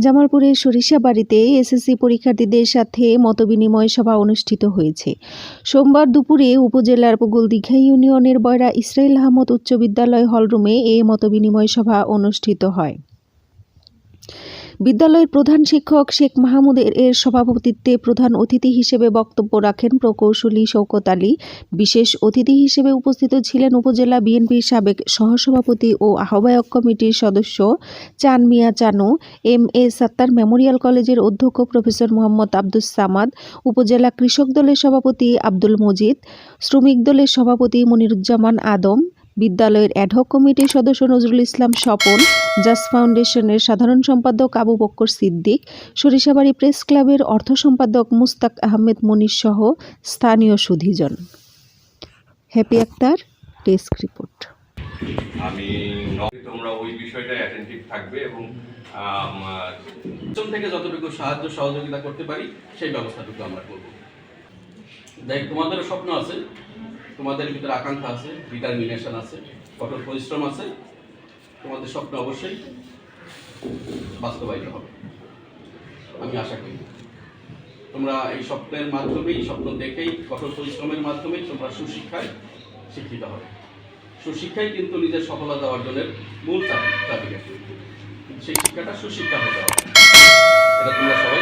জামালপুরের সরিষাবাড়ীতে এসএসসি পরীক্ষার্থীদের সাথে মতবিনিময় সভা অনুষ্ঠিত হয়েছে। সোমবার দুপুরে উপজেলার গোলদিঘা ইউনিয়নের বয়রা ইসরাইল আহমদ উচ্চ বিদ্যালয় হলরুমে এ মতবিনিময় সভা অনুষ্ঠিত হয়। বিদ্যালয়ের প্রধান শিক্ষক শেখ মাহমুদের এর সভাপতিত্বে প্রধান অতিথি হিসেবে বক্তব্য রাখেন প্রকৌশলী শওকত আলী। বিশেষ অতিথি হিসেবে উপস্থিত ছিলেন উপজেলা বিএনপির সাবেক সহসভাপতি ও আহ্বায়ক কমিটির সদস্য চান মিয়া চানু, এম.এ. সাত্তার মেমোরিয়াল কলেজের অধ্যক্ষ প্রফেসর মোহাম্মদ আব্দুস সামাদ, উপজেলা কৃষক দলের সভাপতি আব্দুল মজিদ, শ্রমিক দলের সভাপতি মনিরুজ্জামান আদম, বিদ্যালয়ের অ্যাডহক কমিটির সদস্য নজরুল ইসলাম স্বপন, জাস ফাউন্ডেশনের সাধারণ সম্পাদক আবু বক্কর সিদ্দিক, সরিষাবাড়ী প্রেস ক্লাবের অর্থ সম্পাদক মুস্তাক আহমেদ মনির সহ স্থানীয় সুধীজন। Happy Akter, desk report. আমি তোমরা ওই বিষয়টা অ্যাটেন্টিভ থাকবে এবং থেকে যতটুকু সাহায্য সহযোগিতা করতে পারি সেই ব্যবস্থাটুকু আমরা করব। দেখ, তোমাদেরও স্বপ্ন আছে, তোমাদের ভিতরে আকাঙ্ক্ষা আছে, ডিটারমিনেশন আছে, কঠোর পরিশ্রম আছে। তোমাদের স্বপ্ন অবশ্যই বাস্তবায়িত হবে আমি আশা করি। তোমরা এই স্বপ্নের মাধ্যমেই, স্বপ্ন দেখেই, কঠোর পরিশ্রমের মাধ্যমেই তোমরা সুশিক্ষায় শিক্ষিত হবে। সুশিক্ষাই কিন্তু নিজের সফলতা অর্জনের মূল চাবিকাঠি। সেই শিক্ষাটা সুশিক্ষা হতে হবে, এটা তোমরা সবাই